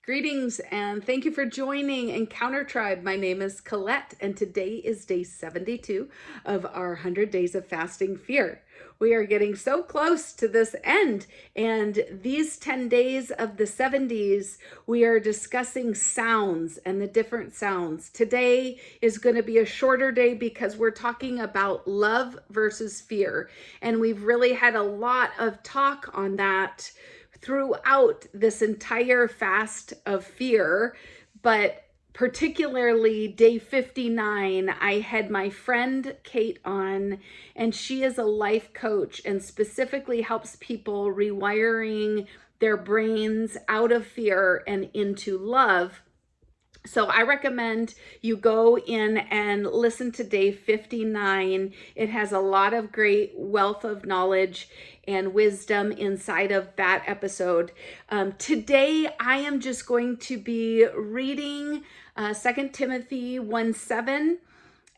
Greetings and thank you for joining Encounter Tribe. My name is Colette and today is day 72 of our 100 Days of Fasting Fear. We are getting so close to this end, and these 10 days of the 70s, we are discussing sounds and the different sounds. Today is going to be a shorter day because we're talking about love versus fear, and we've really had a lot of talk on that throughout this entire fast of fear, but particularly day 59, I had my friend Kate on, and she is a life coach and specifically helps people rewiring their brains out of fear and into love. So I recommend you go in and listen to day 59. It has a lot of great wealth of knowledge and wisdom inside of that episode. Today, I am just going to be reading 2 Timothy 1:7.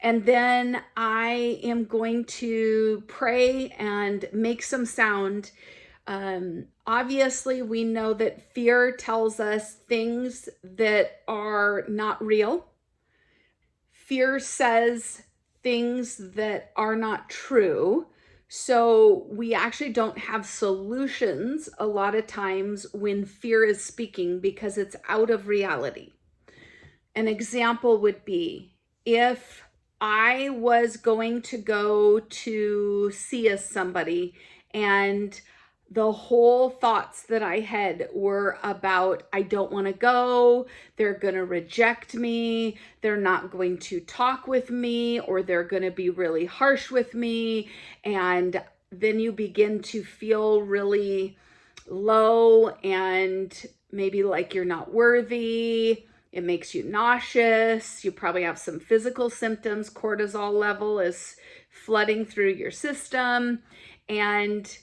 And then I am going to pray and make some sound. Obviously, we know that fear tells us things that are not real. Fear says things that are not true. So we actually don't have solutions a lot of times when fear is speaking because it's out of reality. An example would be if I was going to go to see somebody and the whole thoughts that I had were about, I don't want to go, they're going to reject me, they're not going to talk with me, or they're going to be really harsh with me. And then you begin to feel really low and maybe like you're not worthy. It makes you nauseous. You probably have some physical symptoms. Cortisol level is flooding through your system, and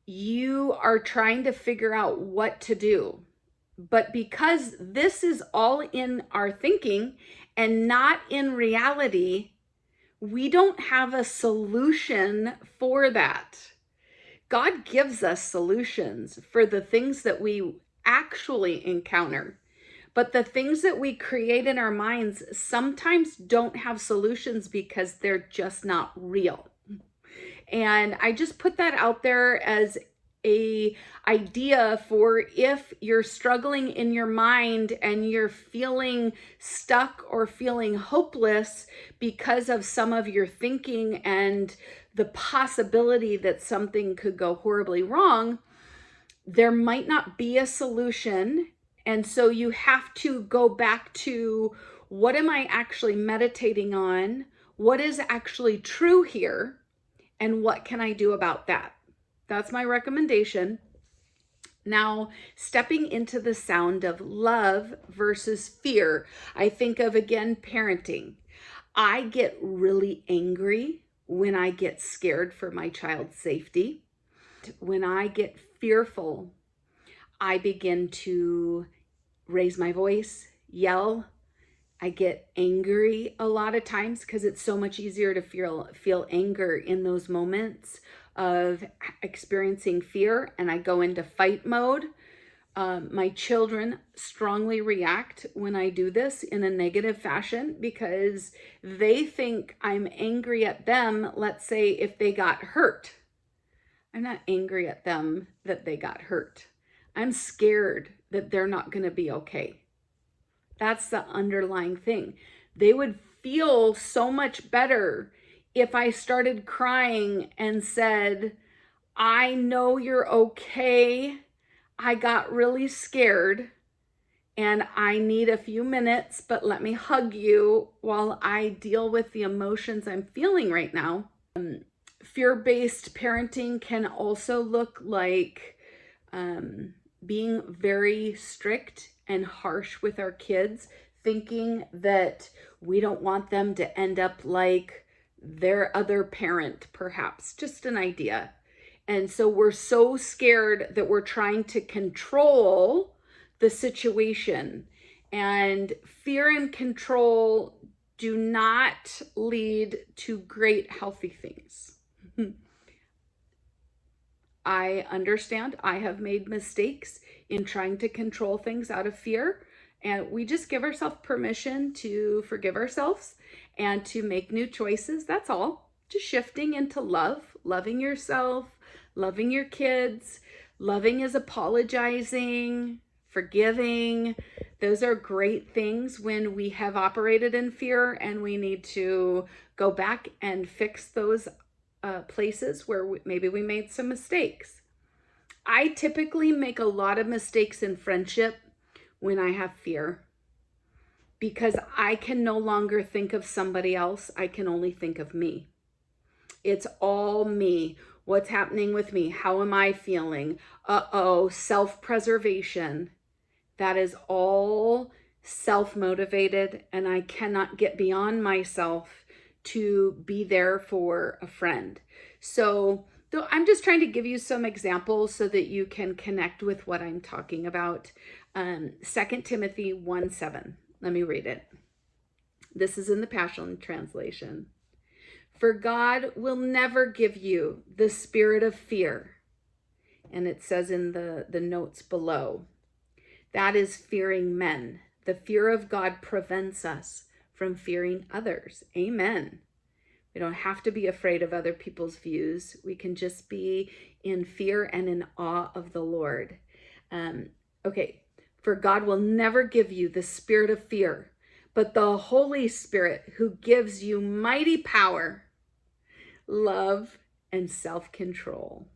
you are trying to figure out what to do. But because this is all in our thinking and not in reality, we don't have a solution for that. God gives us solutions for the things that we actually encounter. But the things that we create in our minds sometimes don't have solutions because they're just not real. And I just put that out there as a idea for if you're struggling in your mind and you're feeling stuck or feeling hopeless because of some of your thinking and the possibility that something could go horribly wrong, there might not be a solution. And so you have to go back to, what am I actually meditating on? What is actually true here? And what can I do about that? That's my recommendation. Now, stepping into the sound of love versus fear, I think of, again, parenting. I get really angry when I get scared for my child's safety. When I get fearful, I begin to raise my voice, yell. I get angry a lot of times because it's so much easier to feel anger in those moments of experiencing fear, and I go into fight mode. My children strongly react when I do this in a negative fashion because they think I'm angry at them. Let's say if they got hurt. I'm not angry at them that they got hurt. I'm scared that they're not going to be okay. That's the underlying thing. They would feel so much better if I started crying and said, I know you're okay. I got really scared and I need a few minutes, but let me hug you while I deal with the emotions I'm feeling right now. Fear-based parenting can also look like being very strict and harsh with our kids, thinking that we don't want them to end up like their other parent, perhaps. Just an idea. And so we're so scared that we're trying to control the situation. And fear and control do not lead to great, healthy things. I understand I have made mistakes in trying to control things out of fear. And we just give ourselves permission to forgive ourselves and to make new choices. That's all. Just shifting into love, loving yourself, loving your kids. Loving is apologizing, forgiving. Those are great things when we have operated in fear and we need to go back and fix those places where maybe we made some mistakes. I typically make a lot of mistakes in friendship when I have fear because I can no longer think of somebody else. I can only think of me. It's all me. What's happening with me? How am I feeling? Self-preservation. That is all self-motivated, and I cannot get beyond myself to be there for a friend. So I'm just trying to give you some examples so that you can connect with what I'm talking about. 2 Timothy 1:7. Let me read it. This is in the Passion Translation. For God will never give you the spirit of fear. And it says in the notes below, that is fearing men. The fear of God prevents us from fearing others. Amen. We don't have to be afraid of other people's views. We can just be in fear and in awe of the Lord. Okay, for God will never give you the spirit of fear, but the Holy Spirit who gives you mighty power, love, and self-control.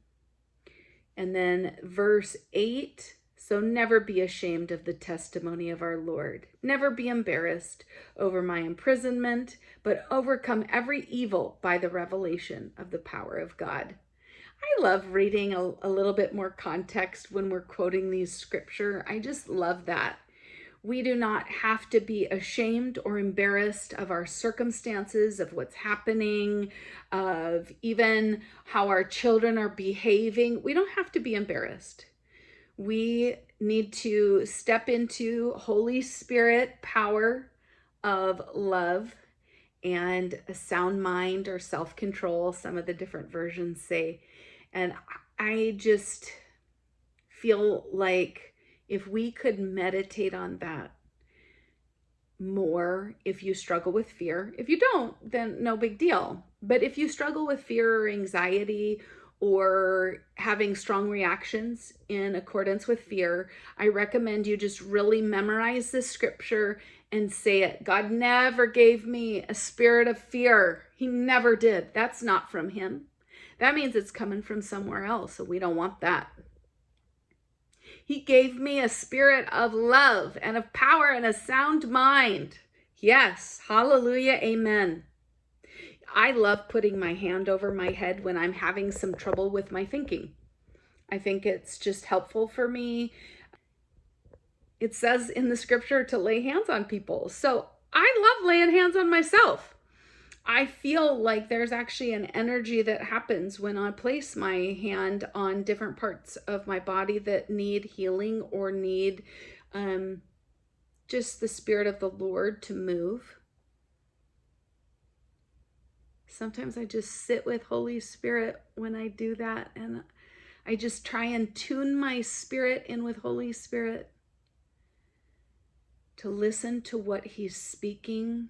And then verse 8, so never be ashamed of the testimony of our Lord. Never be embarrassed over my imprisonment, but overcome every evil by the revelation of the power of God. I love reading a little bit more context when we're quoting these scripture. I just love that. We do not have to be ashamed or embarrassed of our circumstances, of what's happening, of even how our children are behaving. We don't have to be embarrassed. We need to step into Holy Spirit power of love and a sound mind or self-control, some of the different versions say. And I just feel like if we could meditate on that more, if you struggle with fear, if you don't, then no big deal. But if you struggle with fear or anxiety or having strong reactions in accordance with fear, I recommend you just really memorize this scripture and say it. God never gave me a spirit of fear. He never did. That's not from him. That means it's coming from somewhere else, so we don't want that. He gave me a spirit of love and of power and a sound mind. Yes, hallelujah, amen. I love putting my hand over my head when I'm having some trouble with my thinking. I think it's just helpful for me. It says in the scripture to lay hands on people. So I love laying hands on myself. I feel like there's actually an energy that happens when I place my hand on different parts of my body that need healing or need just the Spirit of the Lord to move. Sometimes I just sit with Holy Spirit when I do that, and I just try and tune my spirit in with Holy Spirit to listen to what he's speaking,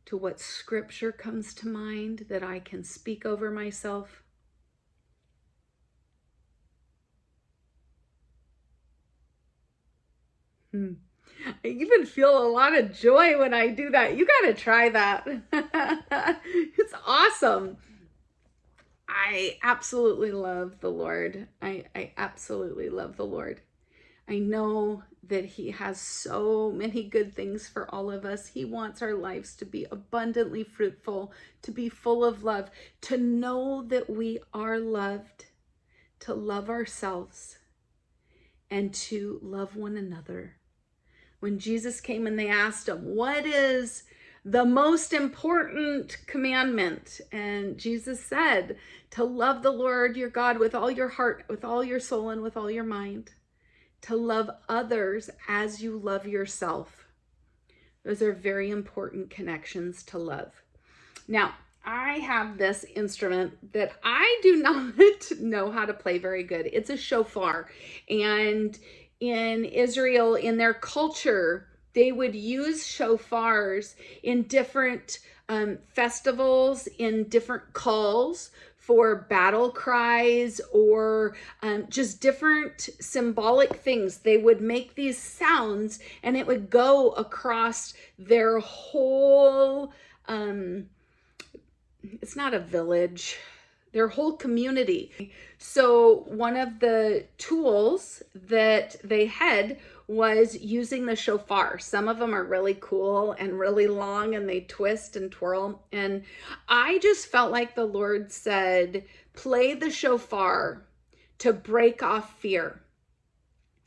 to what scripture comes to mind that I can speak over myself. I even feel a lot of joy when I do that. You got to try that. It's awesome. I absolutely love the Lord. I absolutely love the Lord. I know that he has so many good things for all of us. He wants our lives to be abundantly fruitful, to be full of love, to know that we are loved, to love ourselves, and to love one another. When Jesus came and they asked him, what is the most important commandment? And Jesus said, to love the Lord your God with all your heart, with all your soul, and with all your mind. To love others as you love yourself. Those are very important connections to love. Now, I have this instrument that I do not know how to play very good. It's a shofar. And in Israel, in their culture, they would use shofars in different festivals, in different calls for battle cries, or just different symbolic things. They would make these sounds and it would go across their whole it's not a village, their whole community. So one of the tools that they had was using the shofar. Some of them are really cool and really long and they twist and twirl. And I just felt like the Lord said, play the shofar to break off fear.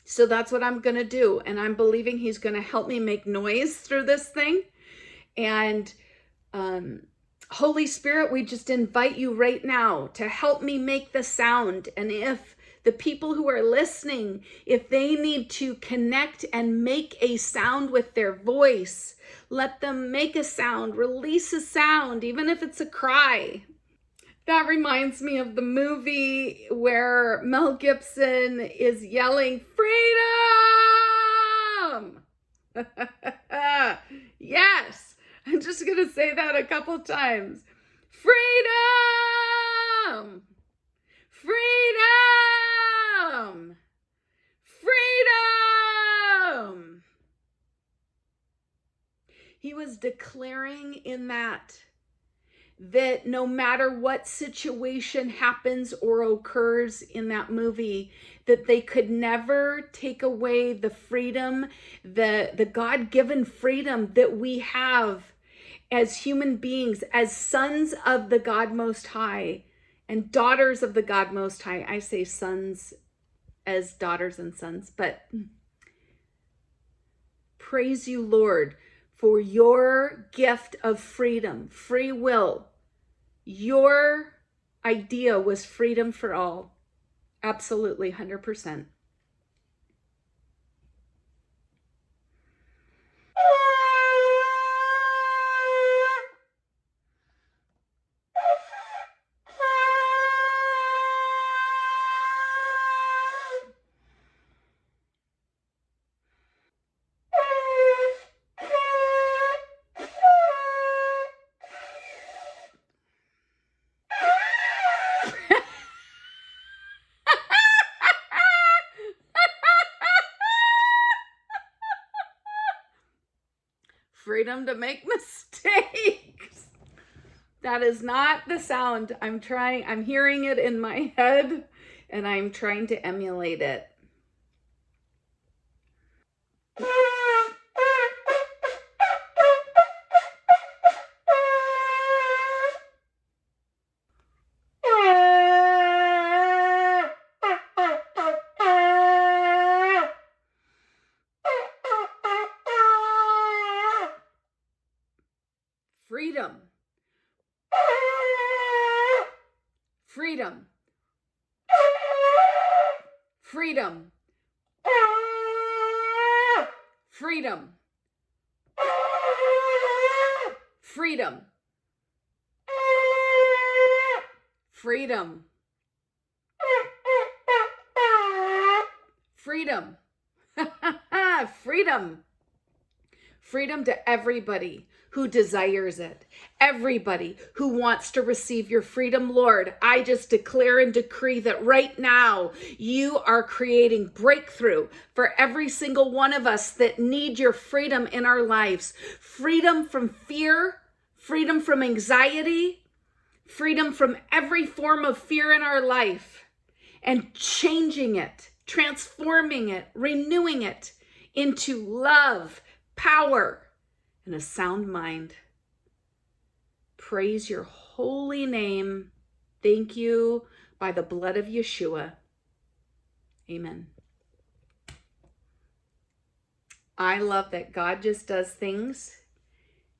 So that's what I'm going to do. And I'm believing he's going to help me make noise through this thing. And Holy Spirit, we just invite you right now to help me make the sound. And if the people who are listening, if they need to connect and make a sound with their voice, let them make a sound, release a sound, even if it's a cry. That reminds me of the movie where Mel Gibson is yelling, freedom! Yes! I'm just going to say that a couple times. Freedom! Freedom! Freedom! He was declaring in that no matter what situation happens or occurs in that movie, that they could never take away the freedom, the God-given freedom that we have as human beings, as sons of the God Most High and daughters of the God Most High. I say sons as daughters and sons, but praise you, Lord, for your gift of freedom, free will. Your idea was freedom for all. Absolutely, 100%. Freedom to make mistakes. That is not the sound. I'm hearing it in my head and I'm trying to emulate it. Freedom. Freedom. Freedom. Freedom. Freedom. Freedom. Freedom. Freedom. Freedom to everybody who desires it. Everybody who wants to receive your freedom, Lord. I just declare and decree that right now you are creating breakthrough for every single one of us that need your freedom in our lives. Freedom from fear, freedom from anxiety, freedom from every form of fear in our life, and changing it, transforming it, renewing it into love, power, and a sound mind. Praise your holy name. Thank you by the blood of Yeshua. Amen. I love that God just does things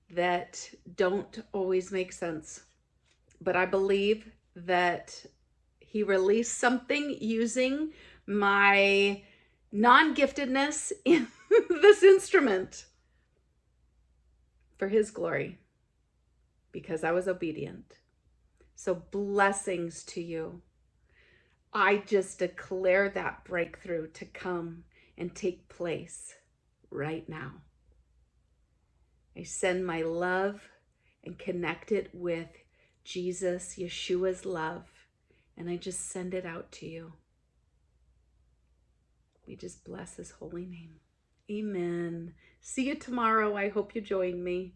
that don't always make sense. But I believe that he released something using my non-giftedness in this instrument for his glory. because I was obedient. So blessings to you. I just declare that breakthrough to come and take place right now. I send my love and connect it with Jesus, Yeshua's love, and I just send it out to you. We just bless his holy name. Amen. See you tomorrow. I hope you join me.